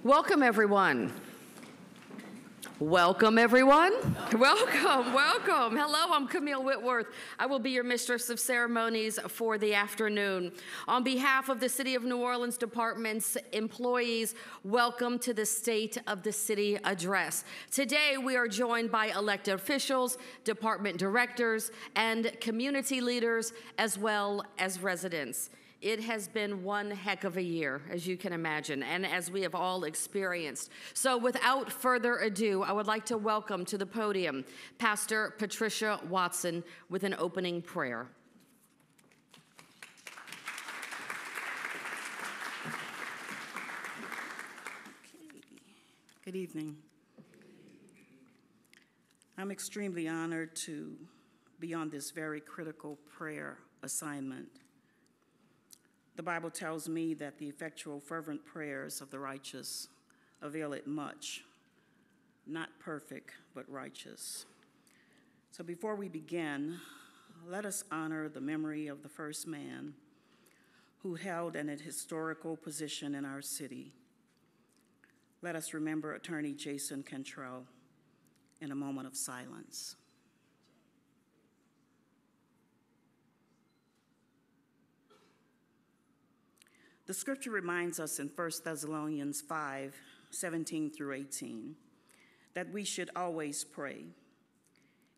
Welcome, everyone. Welcome, everyone. Welcome, welcome. Hello, I'm Camille Whitworth. I will be your mistress of ceremonies for the afternoon. On behalf of the City of New Orleans Department's employees, welcome to the State of the City Address. Today, we are joined by elected officials, department directors, and community leaders, as well as residents. It has been one heck of a year, as you can imagine, and as we have all experienced. So without further ado, I would like to welcome to the podium Pastor Patricia Watson with an opening prayer. Good evening. I'm extremely honored to be on this very critical prayer assignment. The Bible tells me that the effectual, fervent prayers of the righteous avail it much. Not perfect, but righteous. So before we begin, let us honor the memory of the first man who held an historical position in our city. Let us remember Attorney Jason Cantrell in a moment of silence. The scripture reminds us in 1 Thessalonians 5:17 through 18, that we should always pray.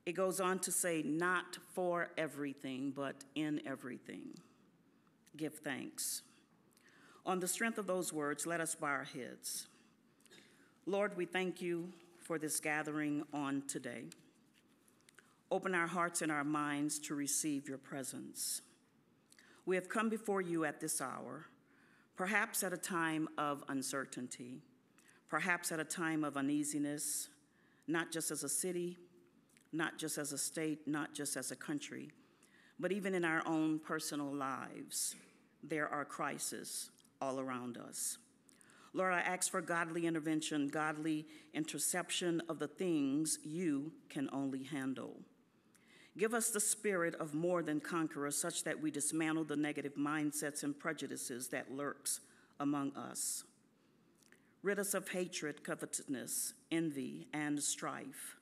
It goes on to say, not for everything, but in everything. Give thanks. On the strength of those words, let us bow our heads. Lord, we thank you for this gathering on today. Open our hearts and our minds to receive your presence. We have come before you at this hour, perhaps at a time of uncertainty, perhaps at a time of uneasiness, not just as a city, not just as a state, not just as a country, but even in our own personal lives, there are crises all around us. Lord, I ask for godly intervention, godly interception of the things you can only handle. Give us the spirit of more than conquerors, such that we dismantle the negative mindsets and prejudices that lurks among us. Rid us of hatred, covetousness, envy, and strife.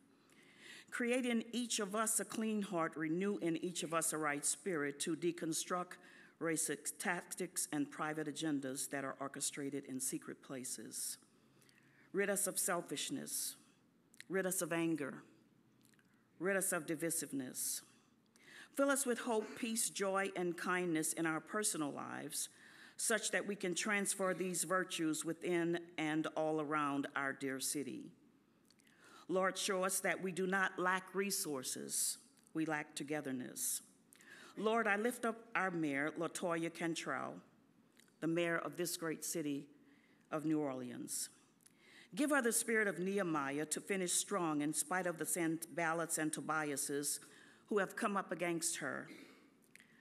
Create in each of us a clean heart, renew in each of us a right spirit to deconstruct racist tactics and private agendas that are orchestrated in secret places. Rid us of selfishness, rid us of anger, rid us of divisiveness. Fill us with hope, peace, joy, and kindness in our personal lives, such that we can transfer these virtues within and all around our dear city. Lord, show us that we do not lack resources, we lack togetherness. Lord, I lift up our mayor, LaToya Cantrell, the mayor of this great city of New Orleans. Give her the spirit of Nehemiah to finish strong in spite of the Sanballats and Tobiases who have come up against her.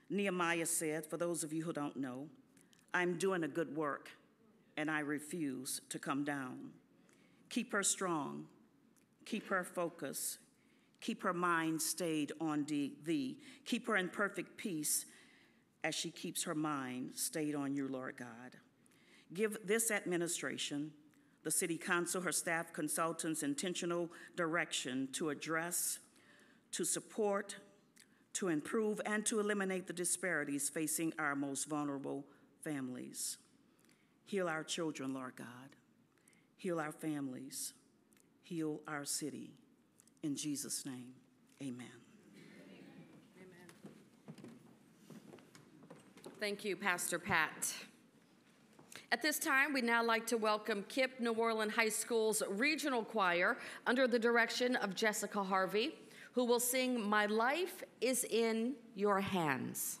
Nehemiah said, for those of you who don't know, I'm doing a good work and I refuse to come down. Keep her strong, keep her focused, keep her mind stayed on thee. Keep her in perfect peace as she keeps her mind stayed on you, Lord God. Give this administration, the city council, her staff, consultants, intentional direction to address, to support, to improve, and to eliminate the disparities facing our most vulnerable families. Heal our children, Lord God. Heal our families. Heal our city. In Jesus' name, amen. Amen. Thank you, Pastor Pat. At this time, we'd now like to welcome KIPP New Orleans High School's regional choir under the direction of Jessica Harvey, who will sing My Life is in Your Hands.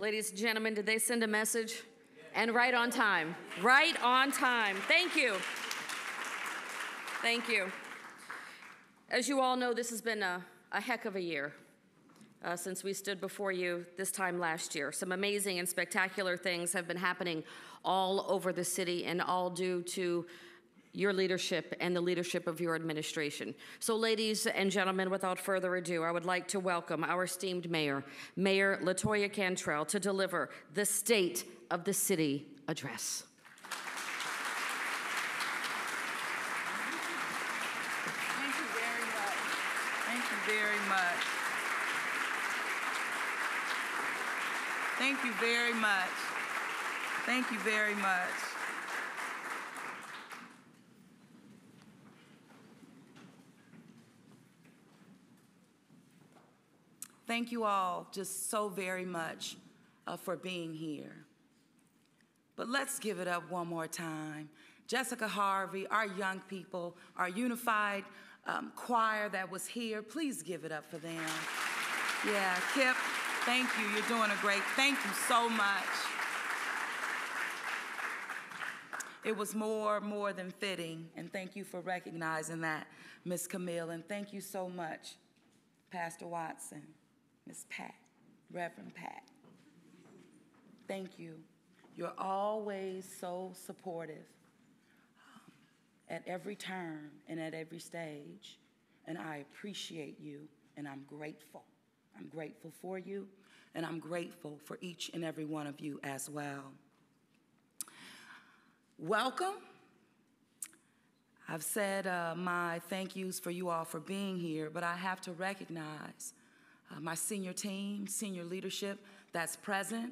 Ladies and gentlemen, did they send a message? And right on time. Right on time. Thank you. Thank you. As you all know, this has been a heck of a year since we stood before you this time last year. Some amazing and spectacular things have been happening all over the city, and all due to your leadership and the leadership of your administration. So ladies and gentlemen, without further ado, I would like to welcome our esteemed mayor, Mayor LaToya Cantrell, to deliver the State of the City address. Thank you very much. Thank you very much. Thank you very much. Thank you very much. Thank you all just so very much for being here. But let's give it up one more time. Jessica Harvey, our young people, our unified choir that was here, please give it up for them. Yeah, Kip, thank you. You're doing a great, thank you so much. It was more than fitting, and thank you for recognizing that, Miss Camille, and thank you so much, Pastor Watson. Miss Pat, Reverend Pat. Thank you. You're always so supportive at every turn and at every stage, and I appreciate you, and I'm grateful. I'm grateful for you, and I'm grateful for each and every one of you as well. Welcome. I've said my thank yous for you all for being here, but I have to recognize my senior team, senior leadership that's present.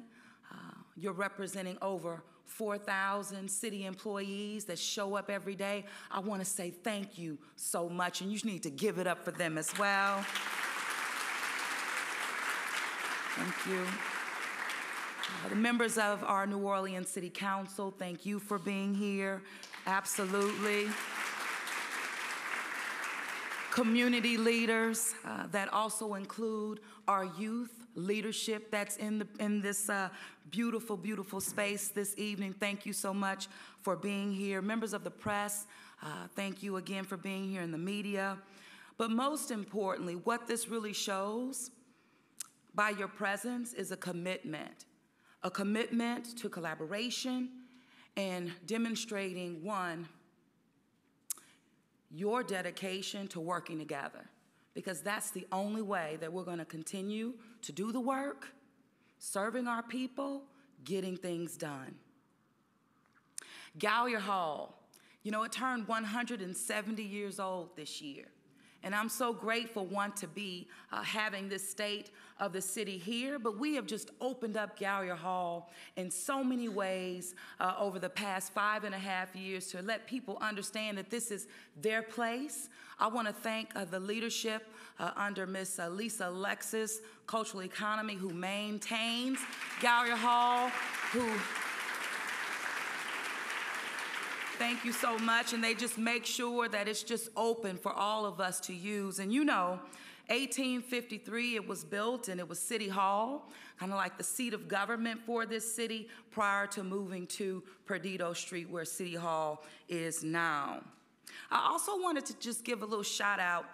You're representing over 4,000 city employees that show up every day. I want to say thank you so much, and you need to give it up for them as well. Thank you. The members of our New Orleans City Council, thank you for being here. Absolutely. Community leaders that also include our youth leadership that's in this beautiful, beautiful space this evening. Thank you so much for being here. Members of the press, thank you again for being here in the media. But most importantly, what this really shows by your presence is a commitment to collaboration and demonstrating, one, your dedication to working together, because that's the only way that we're going to continue to do the work, serving our people, getting things done. Gallier Hall, you know, it turned 170 years old this year. And I'm so grateful, one, to be having this state of the city here, but we have just opened up Gallier Hall in so many ways over the past 5.5 years to let people understand that this is their place. I want to thank the leadership under Miss Lisa Alexis, Cultural Economy, who maintains Gallier Hall, thank you so much, and they just make sure that it's just open for all of us to use. And you know, 1853 it was built, and it was City Hall, kind of like the seat of government for this city prior to moving to Perdido Street where City Hall is now. I also wanted to just give a little shout out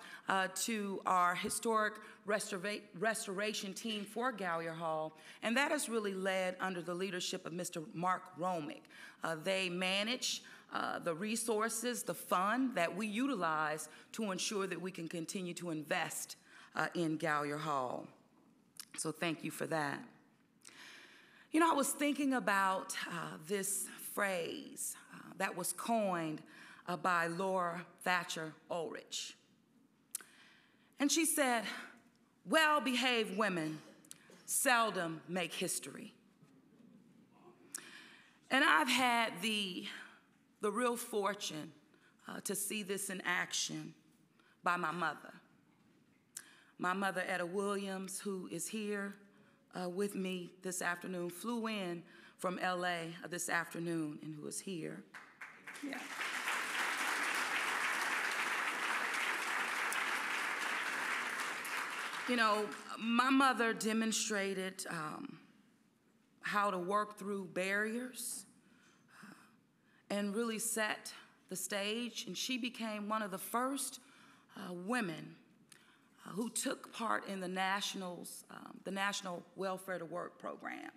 to our historic restoration team for Gallier Hall, and that is really led under the leadership of Mr. Mark Romick. They manage the resources, the fund that we utilize to ensure that we can continue to invest in Gallier Hall. So thank you for that. You know, I was thinking about this phrase that was coined by Laura Thatcher Ulrich. And she said, well-behaved women seldom make history. And I've had the real fortune to see this in action by my mother. My mother, Etta Williams, who is here with me this afternoon, flew in from LA this afternoon and who is here. Yeah. You know, my mother demonstrated how to work through barriers and really set the stage, and she became one of the first women who took part in the National Welfare to Work program,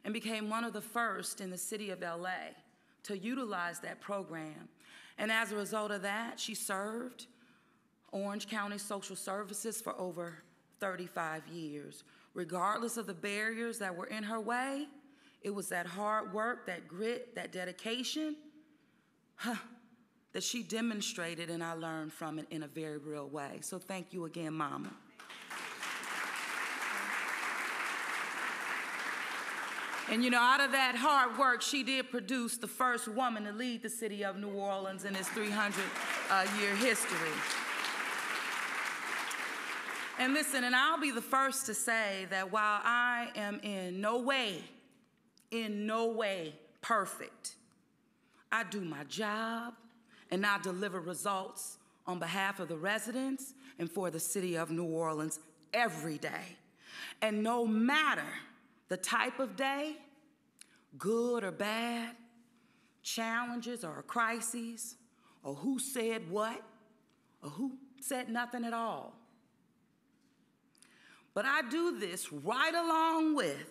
and became one of the first in the city of LA to utilize that program. And as a result of that, she served Orange County Social Services for over 35 years. Regardless of the barriers that were in her way, it was that hard work, that grit, that dedication, that she demonstrated, and I learned from it in a very real way. So thank you again, Mama. And you know, out of that hard work, she did produce the first woman to lead the city of New Orleans in its 300-year history. And listen, and I'll be the first to say that while I am in no way perfect, I do my job and I deliver results on behalf of the residents and for the city of New Orleans every day. And no matter the type of day, good or bad, challenges or crises, or who said what, or who said nothing at all. But I do this right along with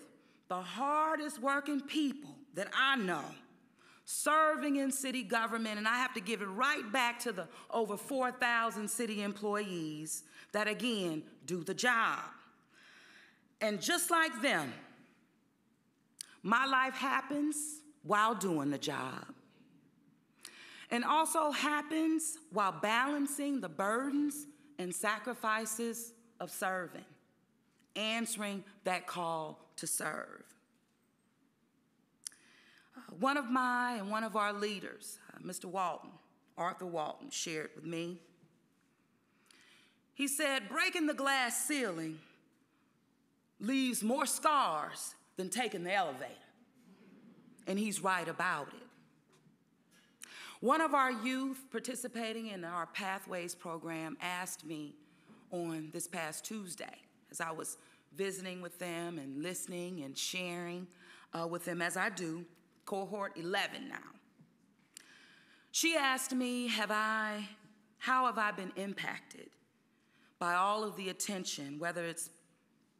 the hardest working people that I know, serving in city government, and I have to give it right back to the over 4,000 city employees that, again, do the job. And just like them, my life happens while doing the job, and also happens while balancing the burdens and sacrifices of serving, answering that call to serve. One of our leaders, Mr. Walton, Arthur Walton, shared with me. He said, breaking the glass ceiling leaves more scars than taking the elevator. And he's right about it. One of our youth participating in our Pathways program asked me on this past Tuesday, as I was visiting with them and listening and sharing with them, as I do, cohort 11 now. She asked me, how have I been impacted by all of the attention, whether it's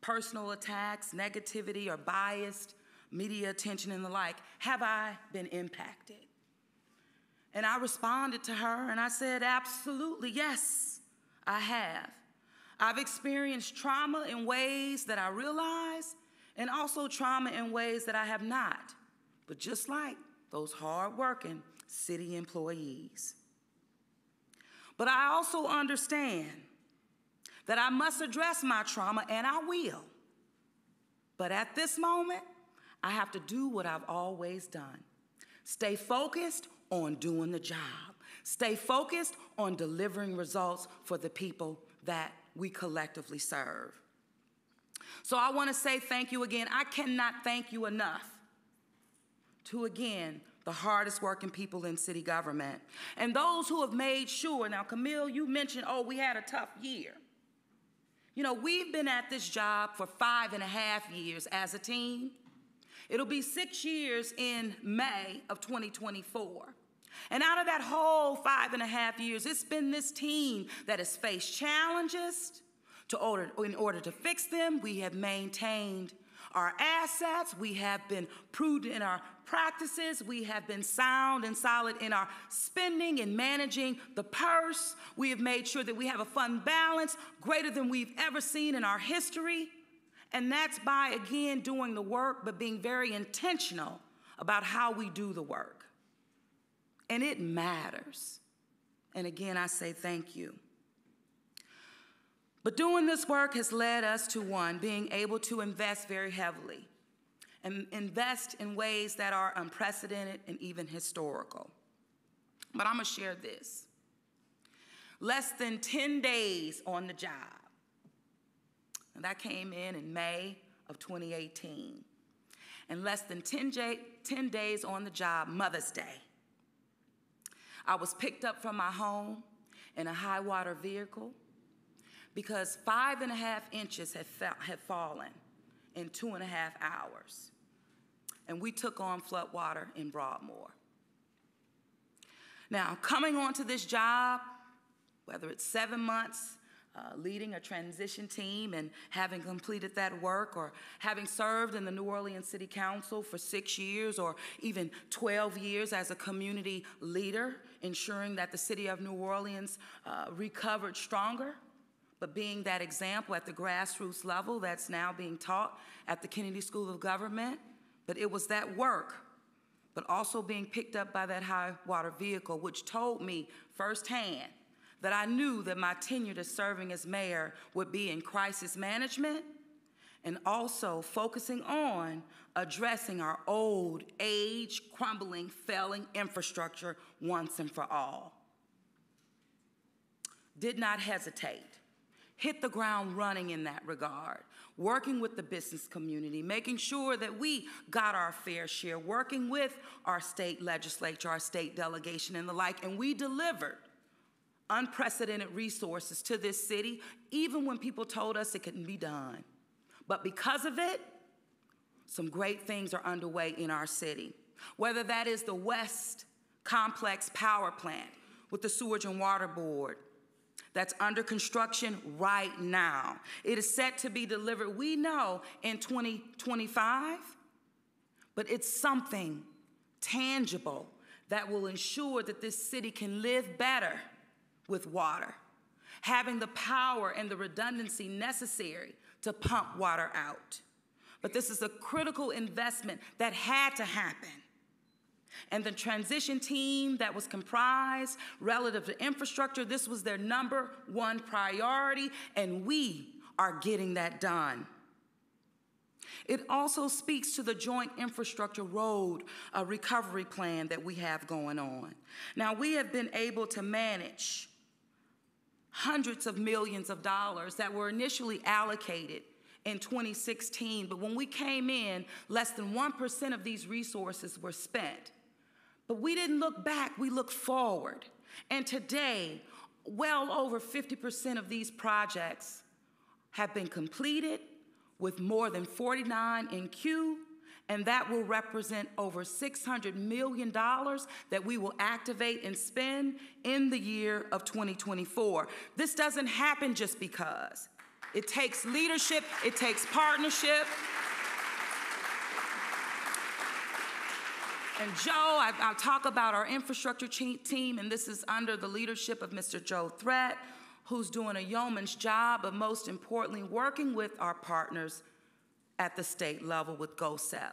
personal attacks, negativity, or biased media attention and the like? Have I been impacted? And I responded to her and I said, absolutely, yes, I have. I've experienced trauma in ways that I realize, and also trauma in ways that I have not. But just like those hard-working city employees. But I also understand that I must address my trauma, and I will. But at this moment, I have to do what I've always done. Stay focused on doing the job. Stay focused on delivering results for the people that we collectively serve. So I want to say thank you again. I cannot thank you enough to, again, the hardest working people in city government. And those who have made sure, now Camille, you mentioned, oh, we had a tough year. You know, we've been at this job for 5.5 years as a team. It'll be 6 years in May of 2024. And out of that whole 5.5 years, it's been this team that has faced challenges. In order to fix them, we have maintained our assets. We have been prudent in our practices. We have been sound and solid in our spending and managing the purse. We have made sure that we have a fund balance greater than we've ever seen in our history. And that's by, again, doing the work, but being very intentional about how we do the work. And it matters. And again, I say thank you. But doing this work has led us to, one, being able to invest very heavily and invest in ways that are unprecedented and even historical. But I'm gonna share this. Less than 10 days on the job. And that came in May of 2018. and less than 10 days on the job, Mother's Day, I was picked up from my home in a high water vehicle because 5.5 inches had fallen in 2.5 hours. And we took on flood water in Broadmoor. Now, coming onto this job, whether it's 7 months, leading a transition team and having completed that work, or having served in the New Orleans City Council for 6 years, or even 12 years as a community leader, ensuring that the city of New Orleans recovered stronger, but being that example at the grassroots level that's now being taught at the Kennedy School of Government. But it was that work, but also being picked up by that high water vehicle, which told me firsthand that I knew that my tenure to serving as mayor would be in crisis management and also focusing on addressing our old, age, crumbling, failing infrastructure once and for all. Did not hesitate. Hit the ground running in that regard, working with the business community, making sure that we got our fair share, working with our state legislature, our state delegation and the like, and we delivered unprecedented resources to this city, even when people told us it couldn't be done. But because of it, some great things are underway in our city. Whether that is the West Complex Power Plant with the Sewage and Water Board that's under construction right now. It is set to be delivered, we know, in 2025, but it's something tangible that will ensure that this city can live better with water, having the power and the redundancy necessary to pump water out. But this is a critical investment that had to happen. And the transition team that was comprised relative to infrastructure, this was their #1 priority, and we are getting that done. It also speaks to the joint infrastructure road recovery plan that we have going on. Now, we have been able to manage hundreds of millions of dollars that were initially allocated in 2016, but when we came in, less than 1% of these resources were spent. But we didn't look back, we looked forward. And today, well over 50% of these projects have been completed, with more than 49 in queue, and that will represent over $600 million that we will activate and spend in the year of 2024. This doesn't happen just because. It takes leadership, it takes partnership. And Joe, I'll talk about our infrastructure team, and this is under the leadership of Mr. Joe Threat, who's doing a yeoman's job, but most importantly, working with our partners at the state level with GOSEP,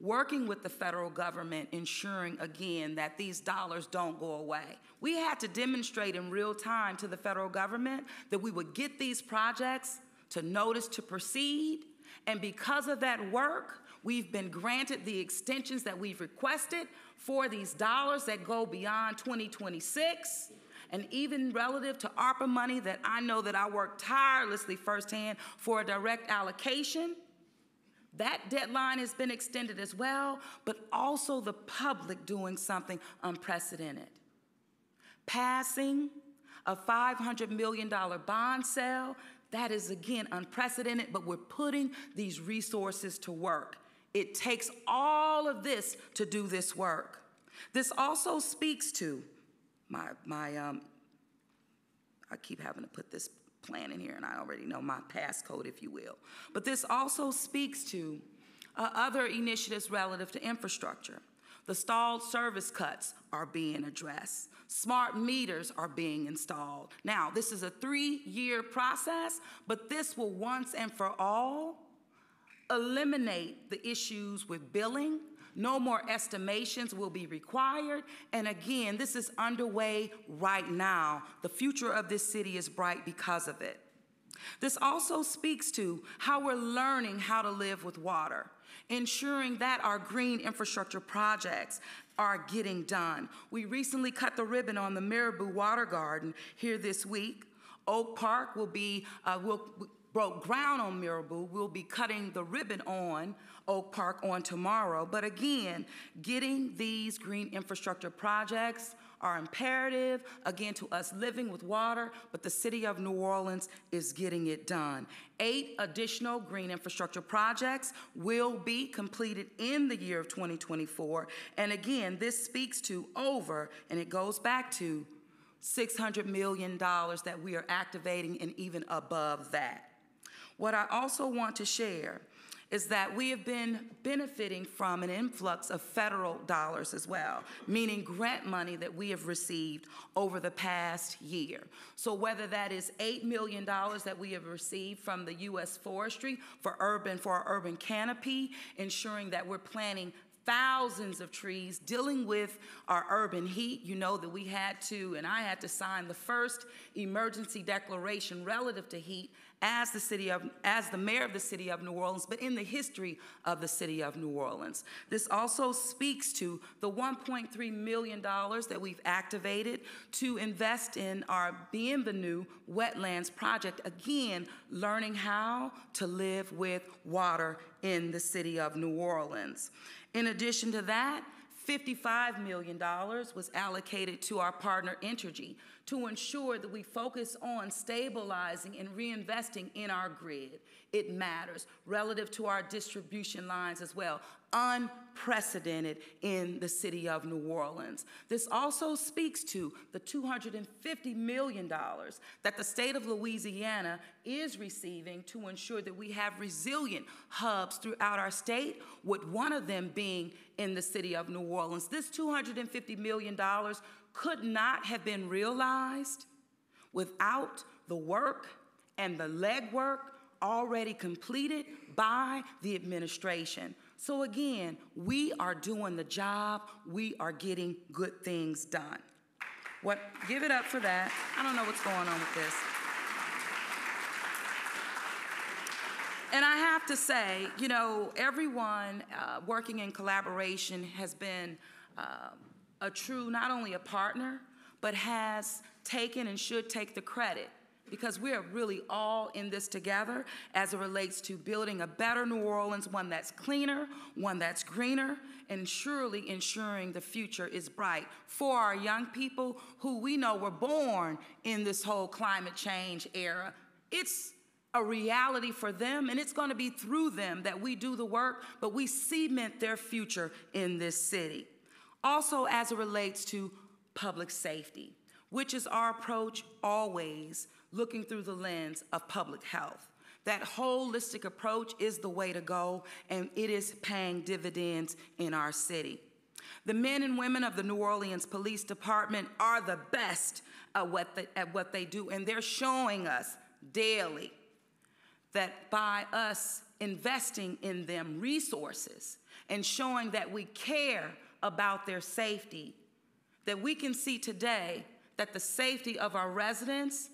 working with the federal government, ensuring, again, that these dollars don't go away. We had to demonstrate in real time to the federal government that we would get these projects to notice to proceed, and because of that work, we've been granted the extensions that we've requested for these dollars that go beyond 2026. And even relative to ARPA money that I know that I worked tirelessly firsthand for a direct allocation, that deadline has been extended as well, but also the public doing something unprecedented. Passing a $500 million bond sale, that is again unprecedented, but we're putting these resources to work. It takes all of this to do this work. This also speaks to I keep having to put this plan in here, and I already know my passcode, if you will. But this also speaks to other initiatives relative to infrastructure. The stalled service cuts are being addressed. Smart meters are being installed. Now, this is a 3-year process, but this will once and for all eliminate the issues with billing. No more estimations will be required. And again, this is underway right now. The future of this city is bright because of it. This also speaks to how we're learning how to live with water, ensuring that our green infrastructure projects are getting done. We recently cut the ribbon on the Marabou Water Garden here this week. Oak Park will be, broke ground on Mirabel. We'll be cutting the ribbon on Oak Park on tomorrow. But again, getting these green infrastructure projects are imperative, again, to us living with water, but the city of New Orleans is getting it done. 8 additional green infrastructure projects will be completed in the year of 2024. And again, this speaks to over, and it goes back to $600 million that we are activating and even above that. What I also want to share is that we have been benefiting from an influx of federal dollars as well, meaning grant money that we have received over the past year. So whether that is $8 million that we have received from the U.S. Forestry for our urban canopy, ensuring that we're planting thousands of trees, dealing with our urban heat. You know that we had to, and I had to sign the first emergency declaration relative to heat as the mayor of the city of New Orleans, but in the history of the city of New Orleans. This also speaks to the $1.3 million that we've activated to invest in our Bienvenue Wetlands project, again, learning how to live with water in the city of New Orleans. In addition to that, $55 million was allocated to our partner Entergy to ensure that we focus on stabilizing and reinvesting in our grid. It matters relative to our distribution lines as well. Unprecedented in the city of New Orleans. This also speaks to the $250 million that the state of Louisiana is receiving to ensure that we have resilient hubs throughout our state, with one of them being in the city of New Orleans. This $250 million could not have been realized without the work and the legwork already completed by the administration. So again, we are doing the job. We are getting good things done. Give it up for that. I don't know what's going on with this. And I have to say, you know, everyone working in collaboration has been a true, not only a partner, but has taken and should take the credit, because we are really all in this together as it relates to building a better New Orleans, one that's cleaner, one that's greener, and surely ensuring the future is bright for our young people who we know were born in this whole climate change era. It's a reality for them, and it's going to be through them that we do the work, but we cement their future in this city. Also, as it relates to public safety, which is our approach always looking through the lens of public health. That holistic approach is the way to go, and it is paying dividends in our city. The men and women of the New Orleans Police Department are the best at what they do, and they're showing us daily that by us investing in them resources and showing that we care about their safety, that we can see today that the safety of our residents,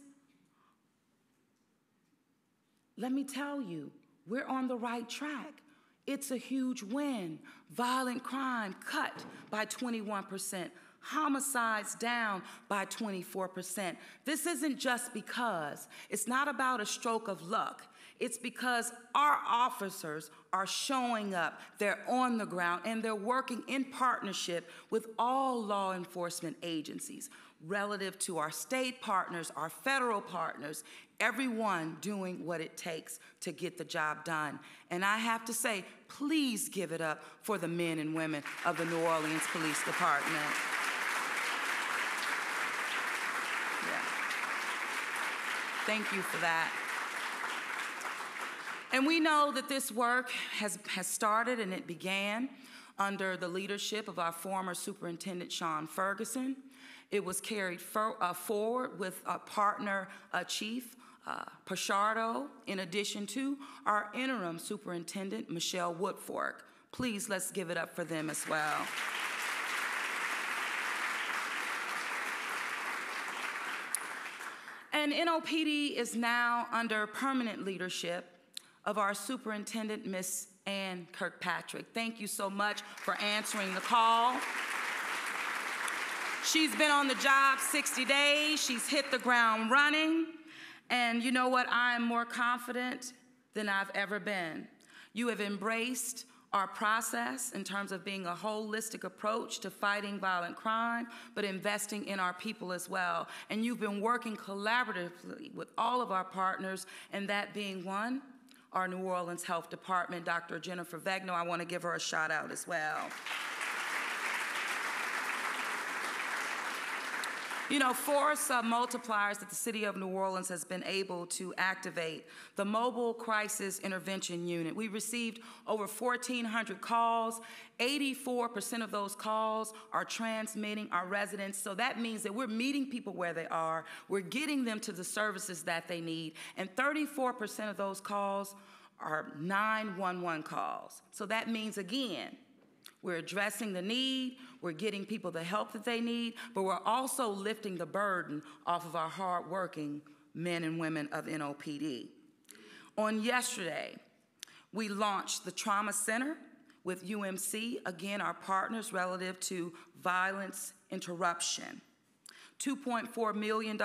let me tell you, we're on the right track. It's a huge win. Violent crime cut by 21%. Homicides down by 24%. This isn't just because. It's not about a stroke of luck. It's because our officers are showing up, they're on the ground, and they're working in partnership with all law enforcement agencies, relative to our state partners, our federal partners, everyone doing what it takes to get the job done. And I have to say, please give it up for the men and women of the New Orleans Police Department. Yeah. Thank you for that. And we know that this work has started, and it began under the leadership of our former Superintendent Sean Ferguson. It was carried forward with our partner Chief Pichardo, in addition to our interim Superintendent Michelle Woodfork. Please, let's give it up for them as well. And NOPD is now under permanent leadership of our Superintendent, Miss Ann Kirkpatrick. Thank you so much for answering the call. She's been on the job 60 days. She's hit the ground running. And you know what? I am more confident than I've ever been. You have embraced our process in terms of being a holistic approach to fighting violent crime, but investing in our people as well. And you've been working collaboratively with all of our partners, and that being one, our New Orleans Health Department, Dr. Jennifer Vegno. I want to give her a shout out as well. You know, force multipliers that the city of New Orleans has been able to activate. The Mobile Crisis Intervention Unit. We received over 1,400 calls. 84% of those calls are transmitting our residents. So that means that we're meeting people where they are. We're getting them to the services that they need. And 34% of those calls are 911 calls. So that means, again, we're addressing the need, we're getting people the help that they need, but we're also lifting the burden off of our hardworking men and women of NOPD. On yesterday, we launched the Trauma Center with UMC, again, our partners relative to violence interruption. $2.4 million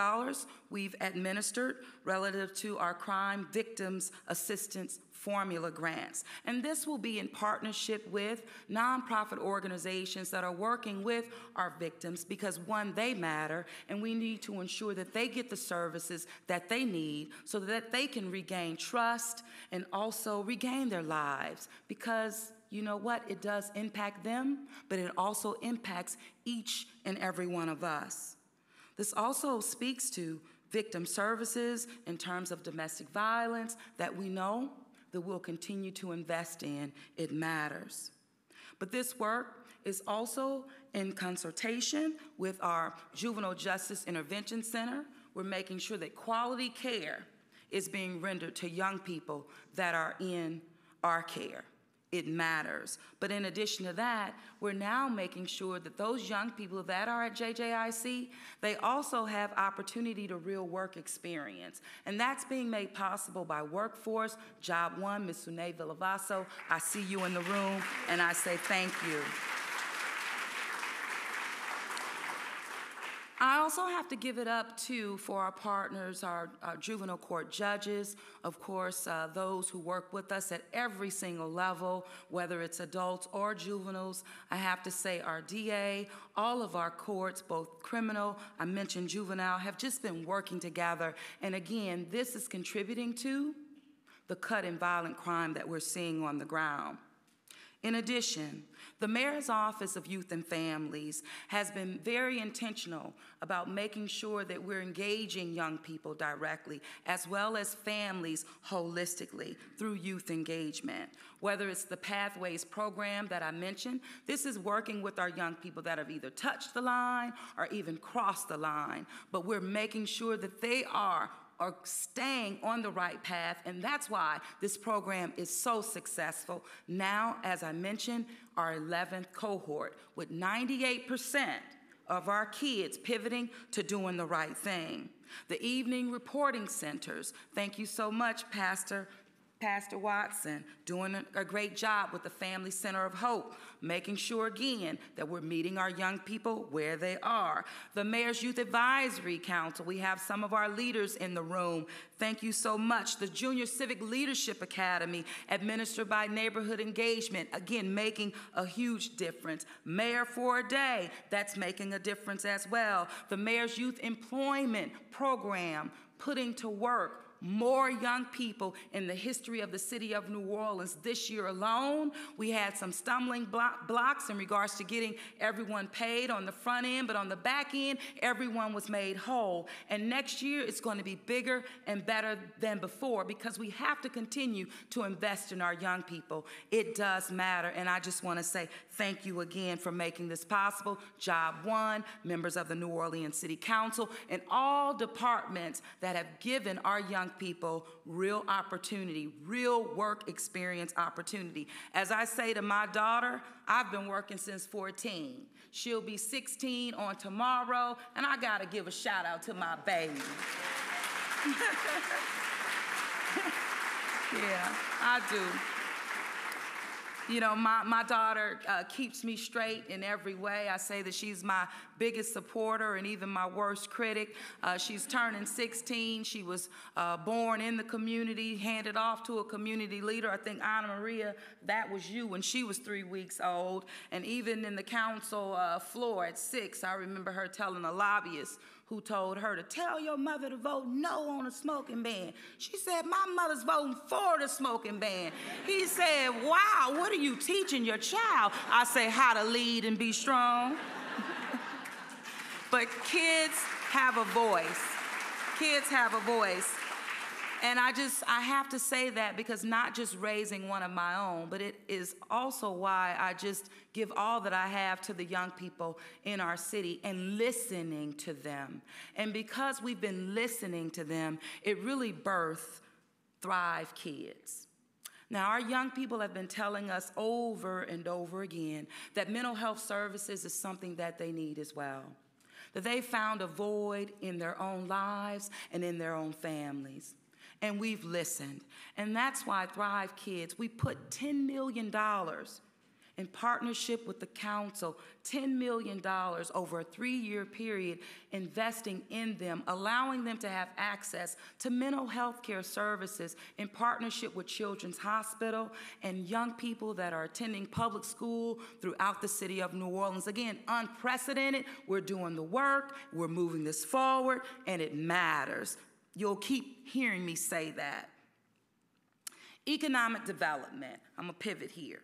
we've administered relative to our crime victims assistance formula grants. And this will be in partnership with nonprofit organizations that are working with our victims because, one, they matter, and we need to ensure that they get the services that they need so that they can regain trust and also regain their lives because, you know what, it does impact them, but it also impacts each and every one of us. This also speaks to victim services in terms of domestic violence that we know that we'll continue to invest in. It matters. But this work is also in consultation with our Juvenile Justice Intervention Center. We're making sure that quality care is being rendered to young people that are in our care. It matters. But in addition to that, we're now making sure that those young people that are at JJIC, they also have opportunity to real work experience. And that's being made possible by Workforce, Job One, Ms. Sune Villavaso. I see you in the room, and I say thank you. I also have to give it up, too, for our partners, our juvenile court judges, of course, those who work with us at every single level, whether it's adults or juveniles. I have to say our DA, all of our courts, both criminal, I mentioned juvenile, have just been working together. And again, this is contributing to the cut in violent crime that we're seeing on the ground. In addition, the Mayor's Office of Youth and Families has been very intentional about making sure that we're engaging young people directly, as well as families holistically through youth engagement. Whether it's the Pathways program that I mentioned, this is working with our young people that have either touched the line or even crossed the line, but we're making sure that they are staying on the right path, and that's why this program is so successful. Now, as I mentioned, our 11th cohort with 98% of our kids pivoting to doing the right thing. The evening reporting centers, thank you so much, Pastor Watson, doing a great job with the Family Center of Hope, making sure, again, that we're meeting our young people where they are. The Mayor's Youth Advisory Council, we have some of our leaders in the room. Thank you so much. The Junior Civic Leadership Academy, administered by Neighborhood Engagement, again, making a huge difference. Mayor for a Day, that's making a difference as well. The Mayor's Youth Employment Program, putting to work more young people in the history of the city of New Orleans. This year alone, we had some stumbling blocks in regards to getting everyone paid on the front end, but on the back end, everyone was made whole. And next year, it's going to be bigger and better than before because we have to continue to invest in our young people. It does matter, and I just want to say thank you again for making this possible. Job One, members of the New Orleans City Council, and all departments that have given our young people real opportunity, real work experience opportunity. As I say to my daughter, I've been working since 14. She'll be 16 on tomorrow, and I gotta give a shout out to my baby. Yeah, I do. You know, my daughter keeps me straight in every way. I say that she's my biggest supporter and even my worst critic. She's turning 16. She was born in the community, handed off to a community leader. I think, Anna Maria, that was you when she was 3 weeks old. And even in the council floor at 6, I remember her telling a lobbyist who told her to tell your mother to vote no on a smoking ban. She said, my mother's voting for the smoking ban. He said, wow, what are you teaching your child? I say, how to lead and be strong. But kids have a voice. Kids have a voice. And I have to say that because not just raising one of my own, but it is also why I just give all that I have to the young people in our city and listening to them. And because we've been listening to them, it really birthed Thrive Kids. Now, our young people have been telling us over and over again that mental health services is something that they need as well, that they found a void in their own lives and in their own families. And we've listened. And that's why Thrive Kids, we put $10 million in partnership with the council, $10 million over a 3-year period, investing in them, allowing them to have access to mental health care services in partnership with Children's Hospital and young people that are attending public school throughout the city of New Orleans. Again, unprecedented. We're doing the work. We're moving this forward, and it matters. You'll keep hearing me say that. Economic development. I'm going to pivot here.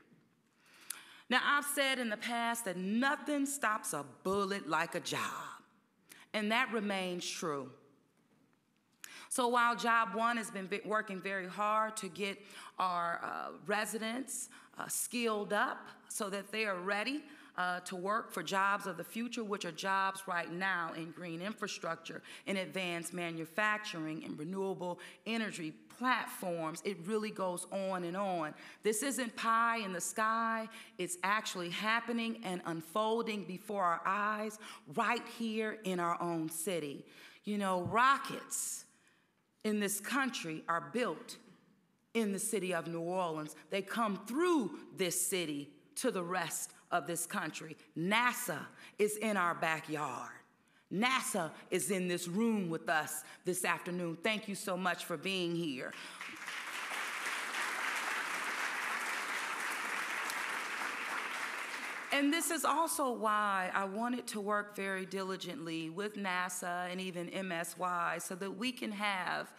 Now, I've said in the past that nothing stops a bullet like a job, and that remains true. So while Job One has been working very hard to get our residents skilled up so that they are ready to work for jobs of the future, which are jobs right now in green infrastructure, in advanced manufacturing, and renewable energy platforms. It really goes on and on. This isn't pie in the sky. It's actually happening and unfolding before our eyes right here in our own city. You know, rockets in this country are built in the city of New Orleans. They come through this city to the rest of this country. NASA is in our backyard. NASA is in this room with us this afternoon. Thank you so much for being here. And this is also why I wanted to work very diligently with NASA and even MSY so that we can have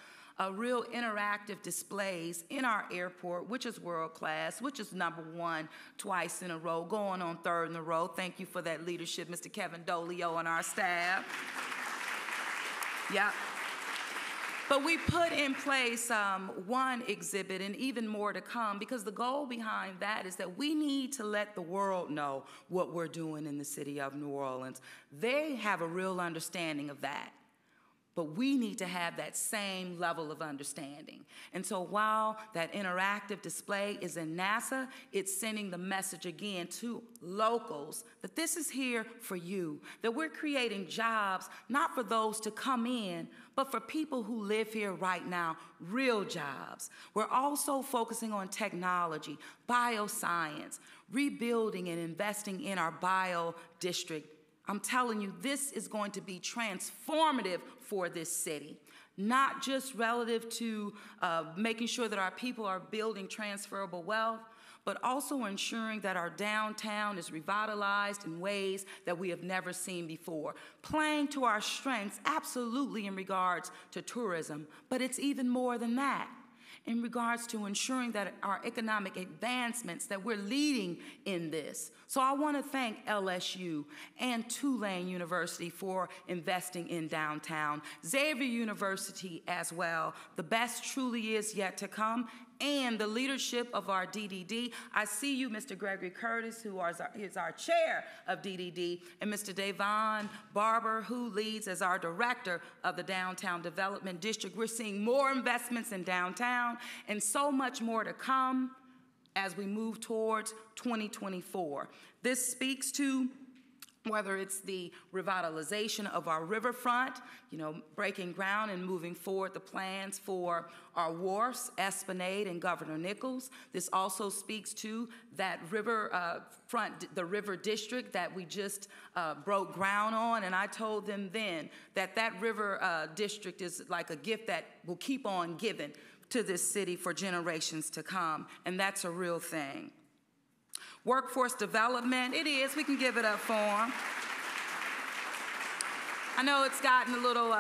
real interactive displays in our airport, which is world class, which is #1 twice in a row, going on 3rd in a row. Thank you for that leadership, Mr. Kevin Dolio and our staff. Yeah. But we put in place one exhibit and even more to come, because the goal behind that is that we need to let the world know what we're doing in the city of New Orleans. They have a real understanding of that. But we need to have that same level of understanding. And so while that interactive display is in NASA, it's sending the message again to locals that this is here for you, that we're creating jobs, not for those to come in, but for people who live here right now, real jobs. We're also focusing on technology, bioscience, rebuilding and investing in our bio district. I'm telling you, this is going to be transformative for this city, not just relative to making sure that our people are building transferable wealth, but also ensuring that our downtown is revitalized in ways that we have never seen before. Playing to our strengths, absolutely, in regards to tourism, but it's even more than that. In regards to ensuring that our economic advancements, that we're leading in this. So I want to thank LSU and Tulane University for investing in downtown, Xavier University as well. The best truly is yet to come, and the leadership of our DDD. I see you, Mr. Gregory Curtis, who is our chair of DDD, and Mr. Davon Barber, who leads as our director of the Downtown Development District. We're seeing more investments in downtown and so much more to come as we move towards 2024. This speaks to whether it's the revitalization of our riverfront, breaking ground and moving forward the plans for our wharfs, Esplanade and Governor Nichols. This also speaks to that river front, the river district that we just broke ground on, and I told them then that that river district is like a gift that will keep on giving to this city for generations to come, and that's a real thing. Workforce development, it is. We can give it up for them. I know it's gotten a little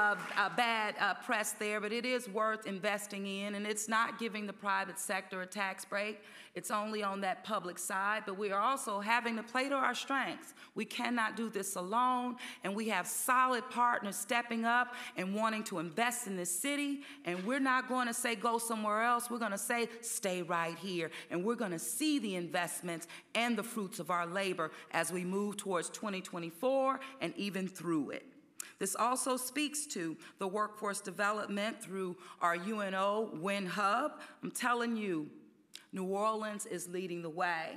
bad press there, but it is worth investing in, and it's not giving the private sector a tax break. It's only on that public side, but we are also having to play to our strengths. We cannot do this alone, and we have solid partners stepping up and wanting to invest in this city, and we're not going to say go somewhere else. We're going to say stay right here, and we're going to see the investments and the fruits of our labor as we move towards 2024 and even through it. This also speaks to the workforce development through our UNO WIN Hub. I'm telling you, New Orleans is leading the way.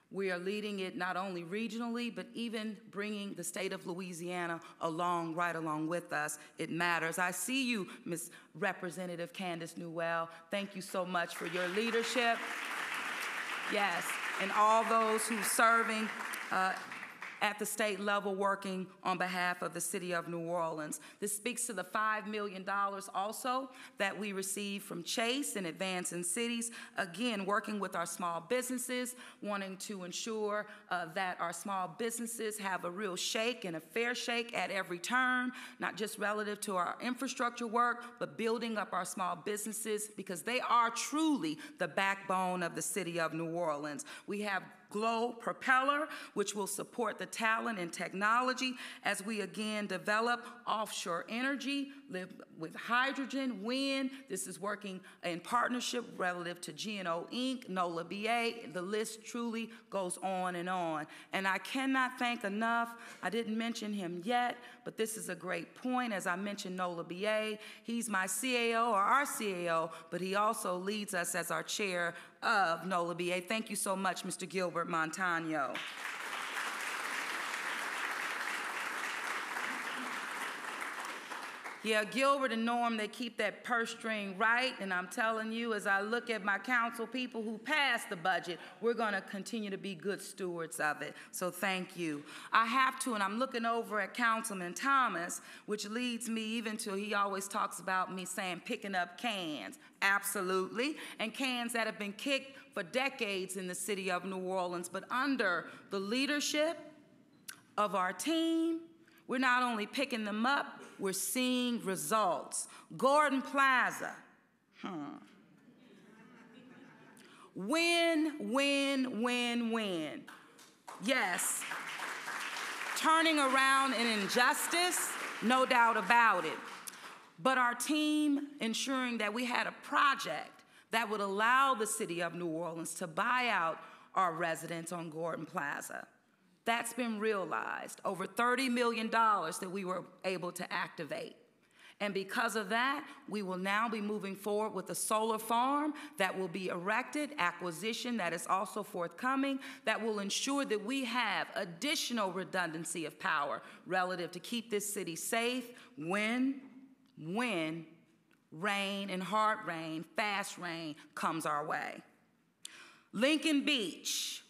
We are leading it not only regionally, but even bringing the state of Louisiana along, right along with us. It matters. I see you, Ms. Representative Candace Newell. Thank you so much for your leadership. Yes, and all those who are serving at the state level working on behalf of the city of New Orleans. This speaks to the $5 million also that we received from Chase and Advance in Cities, again, working with our small businesses, wanting to ensure that our small businesses have a real shake and a fair shake at every turn, not just relative to our infrastructure work, but building up our small businesses because they are truly the backbone of the city of New Orleans. We have Glow Propeller, which will support the talent and technology as we again develop offshore energy, live with hydrogen, wind. This is working in partnership relative to GNO Inc., NOLA BA. The list truly goes on. And I cannot thank enough, I didn't mention him yet, but this is a great point. As I mentioned NOLA BA, he's my CAO or our CAO, but he also leads us as our chair of NOLA BA. Thank you so much, Mr. Gilbert Montano. Yeah, Gilbert and Norm, they keep that purse string right, and I'm telling you, as I look at my council people who passed the budget, we're going to continue to be good stewards of it, so thank you. I have to, and I'm looking over at Councilman Thomas, which leads me even to, he always talks about me saying picking up cans. Absolutely, and cans that have been kicked for decades in the city of New Orleans, but under the leadership of our team, we're not only picking them up, we're seeing results. Gordon Plaza. Win, win, win, win. Yes. Turning around an injustice, no doubt about it. But our team ensuring that we had a project that would allow the city of New Orleans to buy out our residents on Gordon Plaza. That's been realized, over $30 million that we were able to activate. And because of that, we will now be moving forward with a solar farm that will be erected, acquisition that is also forthcoming, that will ensure that we have additional redundancy of power relative to keep this city safe when rain and hard rain, fast rain comes our way. Lincoln Beach.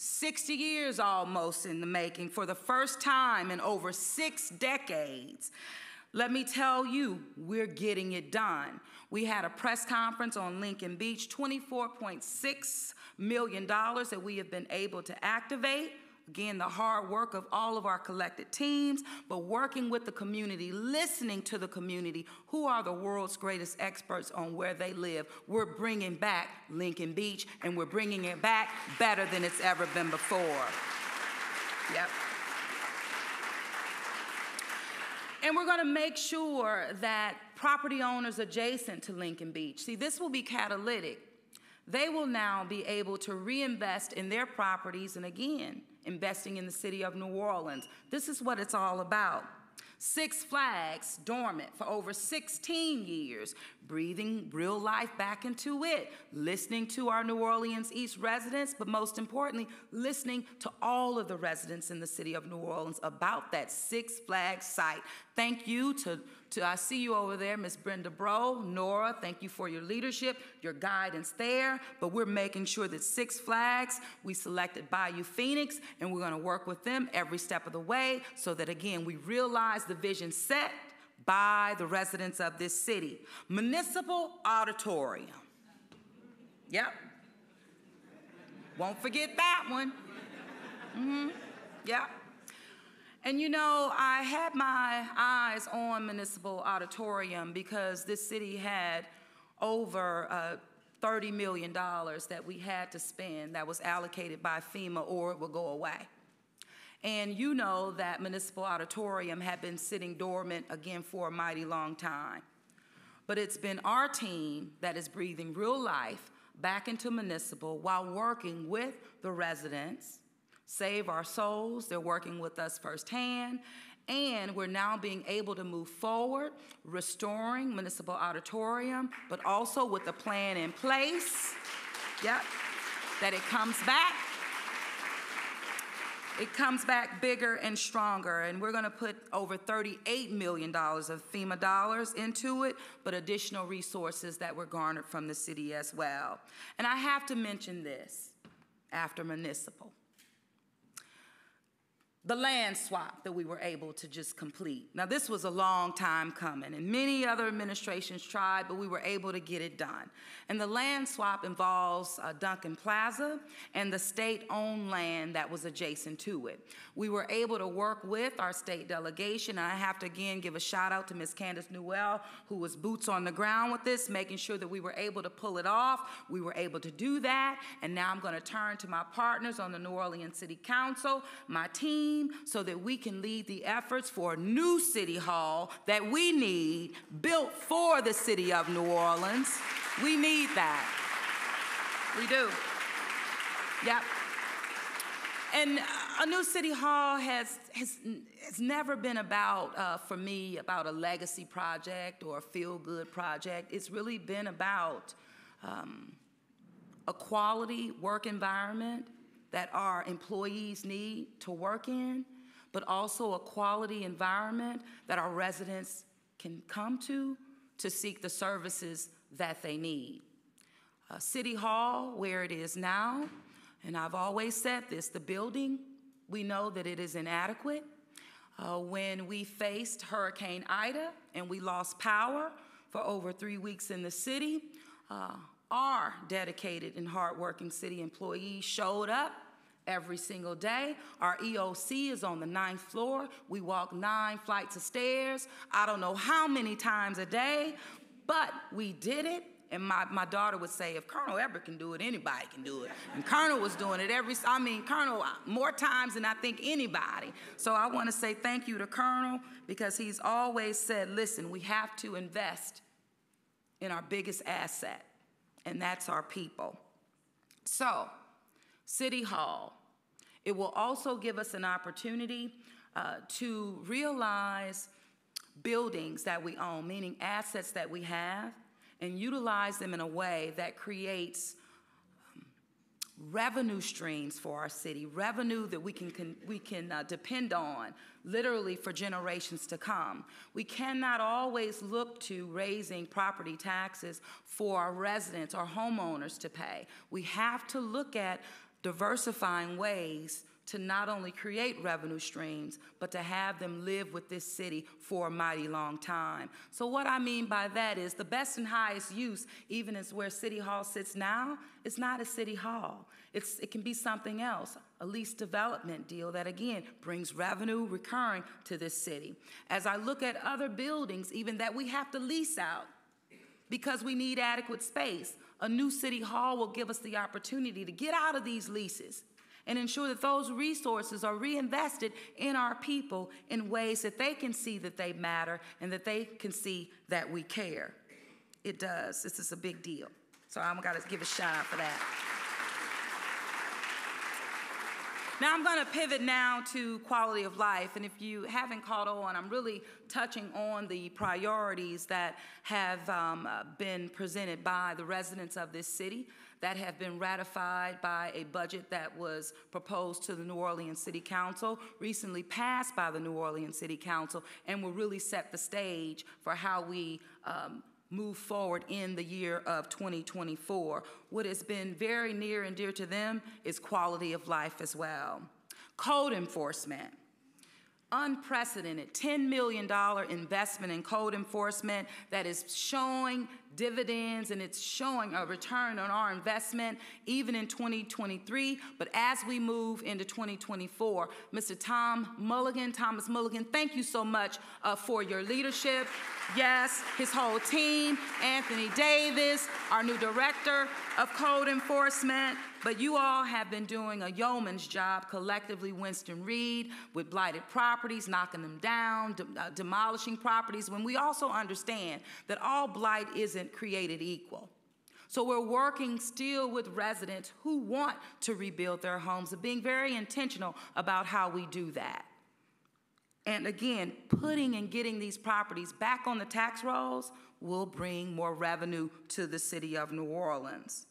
60 years almost in the making, for the first time in over 6 decades. Let me tell you, we're getting it done. We had a press conference on Lincoln Beach, $24.6 million that we have been able to activate. Again, the hard work of all of our collected teams, but working with the community, listening to the community, who are the world's greatest experts on where they live. We're bringing back Lincoln Beach, and we're bringing it back better than it's ever been before. Yep. And we're going to make sure that property owners adjacent to Lincoln Beach, see, this will be catalytic. They will now be able to reinvest in their properties, and again, investing in the city of New Orleans. This is what it's all about. Six Flags, dormant for over 16 years, breathing real life back into it, listening to our New Orleans East residents, but most importantly, listening to all of the residents in the city of New Orleans about that Six Flags site. Thank you to I see you over there, Miss Brenda Bro, Nora, thank you for your leadership, your guidance there, but we're making sure that Six Flags, we selected Bayou Phoenix, and we're gonna work with them every step of the way so that, again, we realize the vision set by the residents of this city. Municipal Auditorium. Yep. Won't forget that one. Yep. And you know, I had my eyes on Municipal Auditorium because this city had over $30 million that we had to spend that was allocated by FEMA or it would go away. And you know that Municipal Auditorium had been sitting dormant again for a mighty long time. But it's been our team that is breathing real life back into Municipal while working with the residents. Save our souls, they're working with us firsthand, and we're now being able to move forward, restoring Municipal Auditorium, but also with the plan in place, yep, that it comes back. It comes back bigger and stronger, and we're gonna put over $38 million of FEMA dollars into it, but additional resources that were garnered from the city as well. And I have to mention this after Municipal. The land swap that we were able to just complete. Now, this was a long time coming, and many other administrations tried, but we were able to get it done. And the land swap involves Duncan Plaza and the state-owned land that was adjacent to it. We were able to work with our state delegation, and I have to again give a shout out to Ms. Candace Newell, who was boots on the ground with this, making sure that we were able to pull it off. We were able to do that, and now I'm gonna turn to my partners on the New Orleans City Council, my team, so that we can lead the efforts for a new city hall that we need, built for the city of New Orleans. We need that. We do. Yep. And a new city hall has never been about, for me, about a legacy project or a feel-good project. It's really been about a quality work environment that our employees need to work in, but also a quality environment that our residents can come to seek the services that they need. City Hall, where it is now, and I've always said this, the building, we know that it is inadequate. When we faced Hurricane Ida and we lost power for over 3 weeks in the city, our dedicated and hardworking city employees showed up every single day. Our EOC is on the 9th floor. We walk 9 flights of stairs. I don't know how many times a day, but we did it. And my daughter would say, if Colonel Everett can do it, anybody can do it. And Colonel was doing it Colonel more times than I think anybody. So I want to say thank you to Colonel, because he's always said, listen, we have to invest in our biggest asset, and that's our people. So, City Hall, it will also give us an opportunity to realize buildings that we own, meaning assets that we have, and utilize them in a way that creates revenue streams for our city, revenue that we can depend on literally for generations to come. We cannot always look to raising property taxes for our residents or homeowners to pay. We have to look at diversifying ways to not only create revenue streams, but to have them live with this city for a mighty long time. So what I mean by that is the best and highest use, even as where City Hall sits now, is not a city hall. It can be something else, a lease development deal that, again, brings revenue recurring to this city. As I look at other buildings, even that we have to lease out because we need adequate space, a new city hall will give us the opportunity to get out of these leases and ensure that those resources are reinvested in our people in ways that they can see that they matter and that they can see that we care. It does. This is a big deal. So I'm got to give a shout out for that. Now I'm going to pivot now to quality of life, and if you haven't caught on, I'm really touching on the priorities that have been presented by the residents of this city, that have been ratified by a budget that was proposed to the New Orleans City Council, recently passed by the New Orleans City Council, and will really set the stage for how we move forward in the year of 2024. What has been very near and dear to them is quality of life as well. Code enforcement. Unprecedented $10 million investment in code enforcement that is showing dividends, and it's showing a return on our investment even in 2023. But as we move into 2024, Mr. Thomas Mulligan, thank you so much for your leadership. Yes, his whole team, Anthony Davis, our new director of code enforcement. But you all have been doing a yeoman's job collectively, Winston Reed, with blighted properties, knocking them down, demolishing properties, when we also understand that all blight isn't created equal. So we're working still with residents who want to rebuild their homes and being very intentional about how we do that. And again, putting and getting these properties back on the tax rolls will bring more revenue to the city of New Orleans.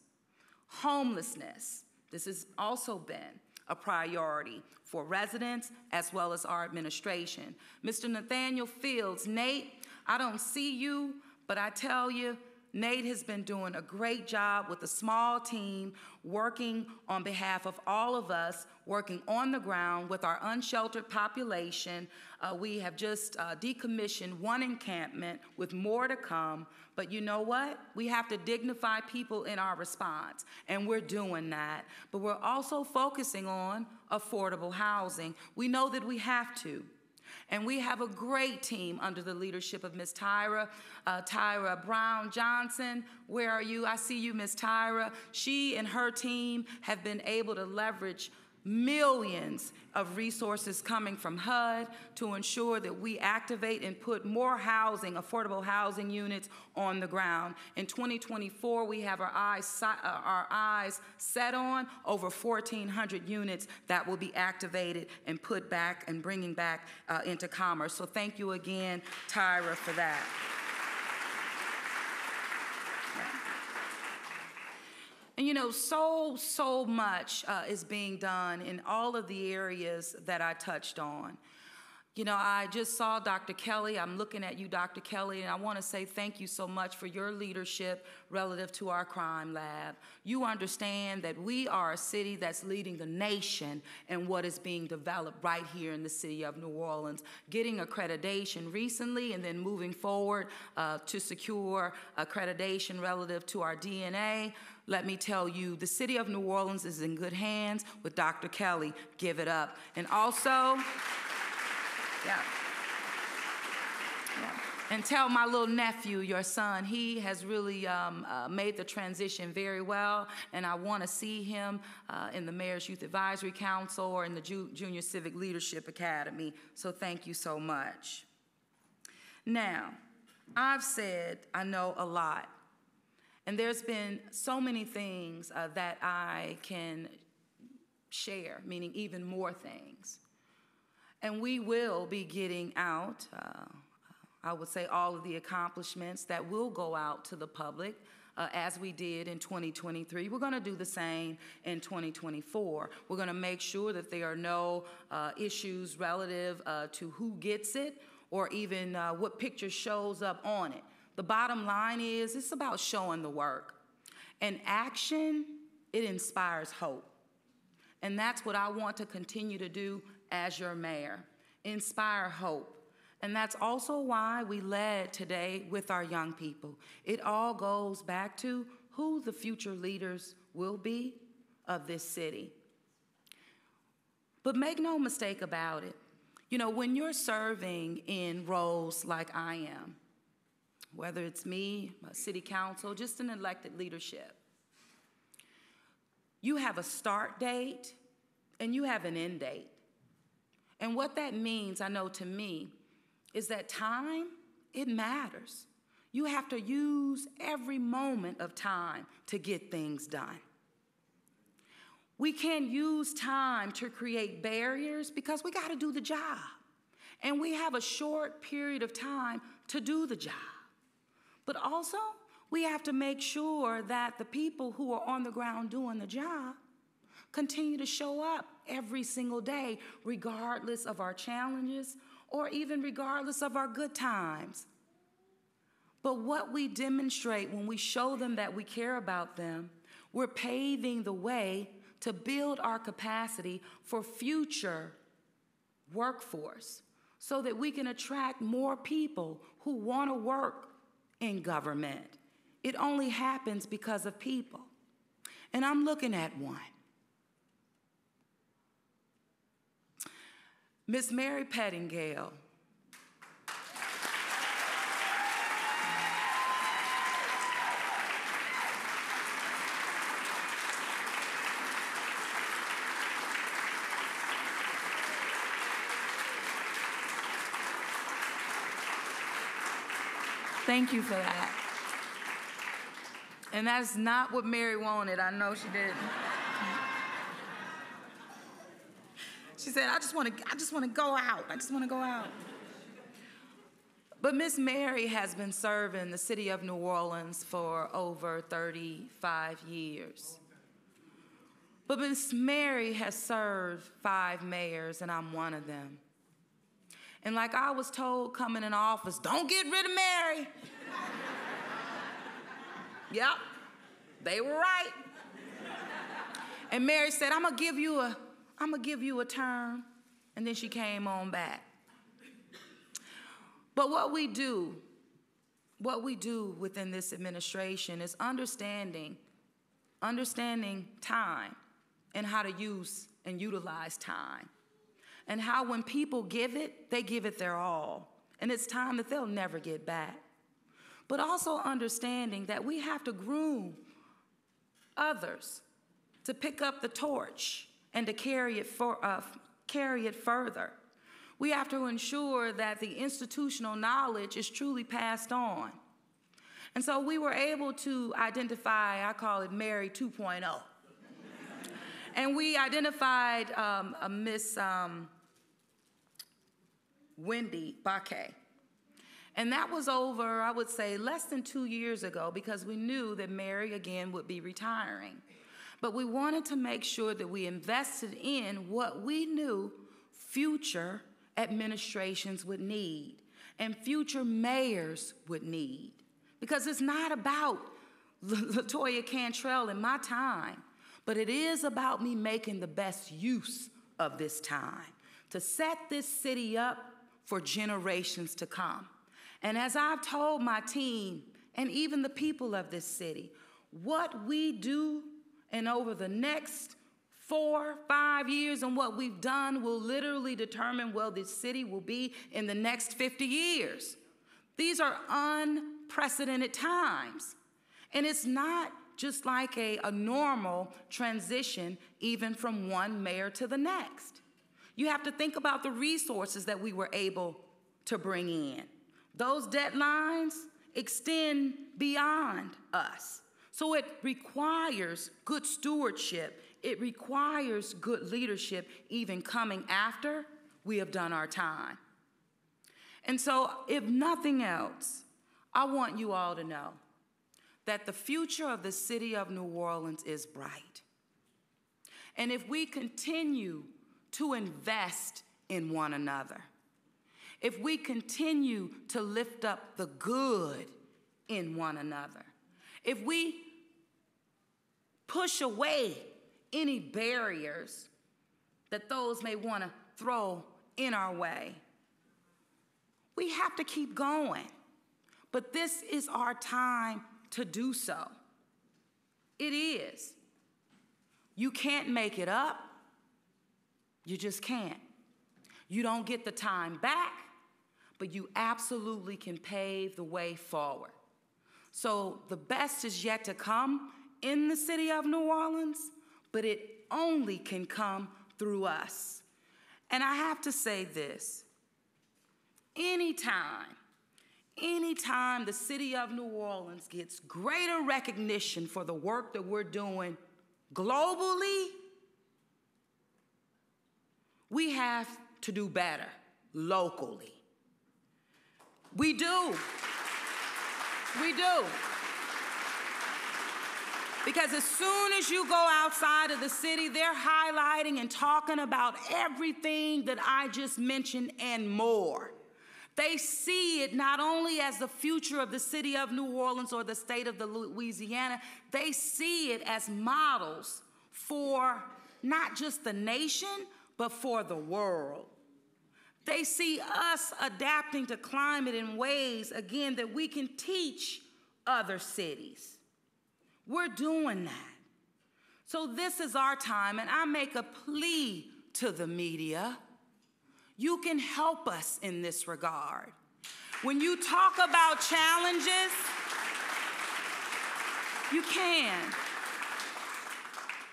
Homelessness. This has also been a priority for residents as well as our administration. Mr. Nathaniel Fields, Nate, I don't see you, but I tell you, Nate has been doing a great job with a small team, working on behalf of all of us, working on the ground with our unsheltered population. We have just decommissioned one encampment with more to come. But you know what? We have to dignify people in our response, and we're doing that. But we're also focusing on affordable housing. We know that we have to. And we have a great team under the leadership of Ms. Tyra Brown Johnson. Where are you? I see you, Ms. Tyra. She and her team have been able to leverage millions of resources coming from HUD to ensure that we activate and put more housing, affordable housing units on the ground. In 2024, we have our eyes set on over 1,400 units that will be activated and put back and bringing back into commerce. So thank you again, Tyra, for that. And you know, so much is being done in all of the areas that I touched on. You know, I just saw Dr. Kelly. I'm looking at you, Dr. Kelly, and I want to say thank you so much for your leadership relative to our crime lab. You understand that we are a city that's leading the nation in what is being developed right here in the city of New Orleans, getting accreditation recently and then moving forward to secure accreditation relative to our DNA. Let me tell you, the city of New Orleans is in good hands with Dr. Kelly. Give it up. And also, and tell my little nephew, your son, he has really made the transition very well, and I want to see him in the Mayor's Youth Advisory Council or in the Junior Civic Leadership Academy. So thank you so much. Now, I've said I know a lot. And there's been so many things that I can share, meaning even more things. And we will be getting out, I would say, all of the accomplishments that will go out to the public as we did in 2023. We're going to do the same in 2024. We're going to make sure that there are no issues relative to who gets it or even what picture shows up on it. The bottom line is it's about showing the work. And action, it inspires hope. And that's what I want to continue to do as your mayor, inspire hope. And that's also why we led today with our young people. It all goes back to who the future leaders will be of this city. But make no mistake about it. You know, when you're serving in roles like I am, whether it's me, city council, just an elected leadership, you have a start date and you have an end date. And what that means, I know to me, is that time, it matters. You have to use every moment of time to get things done. We can't use time to create barriers because we got to do the job. And we have a short period of time to do the job. But also, we have to make sure that the people who are on the ground doing the job continue to show up every single day, regardless of our challenges or even regardless of our good times. But what we demonstrate when we show them that we care about them, we're paving the way to build our capacity for future workforce so that we can attract more people who want to work in government. It only happens because of people. And I'm looking at one. Miss Mary Pettingale. Thank you for that. And that's not what Mary wanted. I know she didn't. She said, I just want to go out. I just want to go out. But Miss Mary has been serving the city of New Orleans for over 35 years. But Miss Mary has served 5 mayors, and I'm one of them. And like I was told coming in office, don't get rid of Mary. Yep, they were right. And Mary said, I'm gonna give you a term. And then she came on back. But what we do within this administration is understanding time and how to use and utilize time. And how when people give it, they give it their all. And it's time that they'll never get back. But also understanding that we have to groom others to pick up the torch and to carry it further. We have to ensure that the institutional knowledge is truly passed on. And so we were able to identify, I call it Mary 2.0. And we identified a Miss Wendy Baquet. And that was over, I would say, less than 2 years ago because we knew that Mary, again, would be retiring. But we wanted to make sure that we invested in what we knew future administrations would need and future mayors would need. Because it's not about LaToya Cantrell in my time, but it is about me making the best use of this time to set this city up for generations to come. And as I've told my team and even the people of this city, what we do and over the next 4, 5 years and what we've done will literally determine where this city will be in the next 50 years. These are unprecedented times. And it's not just like a normal transition even from one mayor to the next. You have to think about the resources that we were able to bring in. Those deadlines extend beyond us. So it requires good stewardship. It requires good leadership even coming after we have done our time. And so if nothing else, I want you all to know that the future of the city of New Orleans is bright. And if we continue to invest in one another, if we continue to lift up the good in one another, if we push away any barriers that those may want to throw in our way, we have to keep going. But this is our time to do so. It is. You can't make it up. You just can't. You don't get the time back, but you absolutely can pave the way forward. So the best is yet to come in the city of New Orleans, but it only can come through us. And I have to say this, anytime the city of New Orleans gets greater recognition for the work that we're doing globally, We have to do better locally. We do. We do. Because as soon as you go outside of the city, they're highlighting and talking about everything that I just mentioned and more. They see it not only as the future of the city of New Orleans or the state of Louisiana, they see it as models for not just the nation, but for the world. They see us adapting to climate in ways, again, that we can teach other cities. We're doing that. So this is our time, and I make a plea to the media. You can help us in this regard. When you talk about challenges, you can.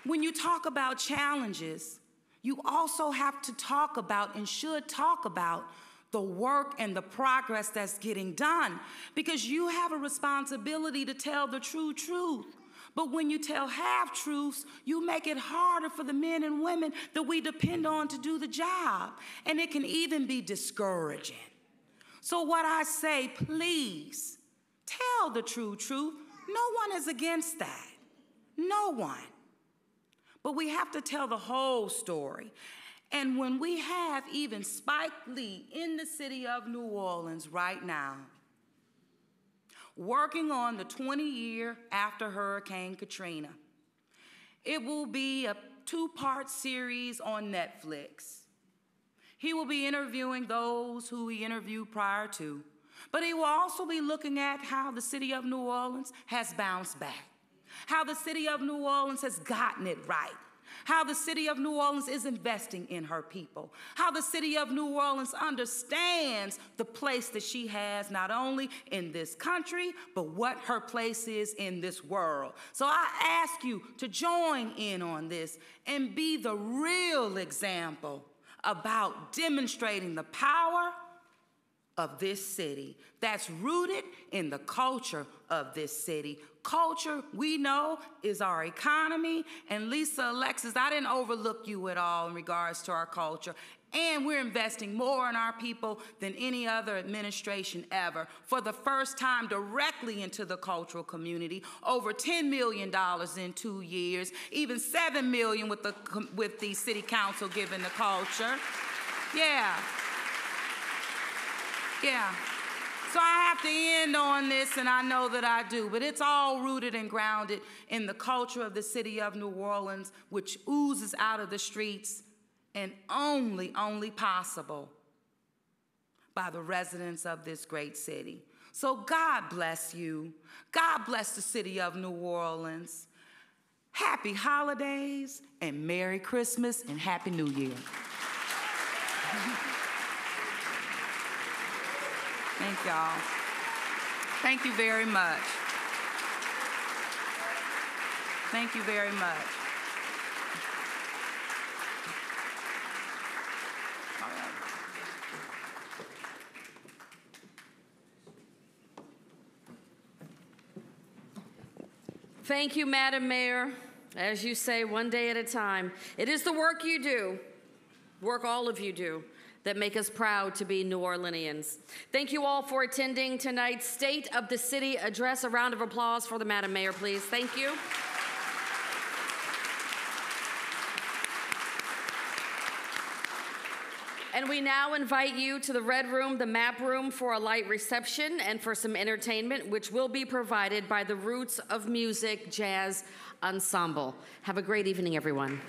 When you talk about challenges, you also have to talk about and should talk about the work and the progress that's getting done, because you have a responsibility to tell the true truth. But when you tell half-truths, you make it harder for the men and women that we depend on to do the job. And it can even be discouraging. So what I say, please, tell the true truth. No one is against that. No one. But we have to tell the whole story. And when we have even Spike Lee in the city of New Orleans right now, working on the 20-year after Hurricane Katrina. It will be a 2-part series on Netflix. He will be interviewing those who he interviewed prior to, but he will also be looking at how the city of New Orleans has bounced back, how the city of New Orleans has gotten it right, how the city of New Orleans is investing in her people, how the city of New Orleans understands the place that she has not only in this country, but what her place is in this world. So I ask you to join in on this and be the real example about demonstrating the power of this city that's rooted in the culture of this city. Culture, we know, is our economy. And Lisa, Alexis, I didn't overlook you at all in regards to our culture. And we're investing more in our people than any other administration ever. For the first time, directly into the cultural community, over $10 million in 2 years, even $7 million with the city council giving the culture. Yeah. Yeah. So I have to end on this, and I know that I do, but it's all rooted and grounded in the culture of the city of New Orleans, which oozes out of the streets, and only possible by the residents of this great city. So God bless you. God bless the city of New Orleans. Happy holidays, and Merry Christmas, and Happy New Year. Thank y'all. Thank you very much. Thank you very much. All right. Thank you, Madam Mayor. As you say, one day at a time. It is the work you do, work all of you do, that make us proud to be New Orleanians. Thank you all for attending tonight's State of the City address. A round of applause for the Madam Mayor, please. Thank you. And we now invite you to the Red Room, the Map Room, for a light reception and for some entertainment, which will be provided by the Roots of Music Jazz Ensemble. Have a great evening, everyone.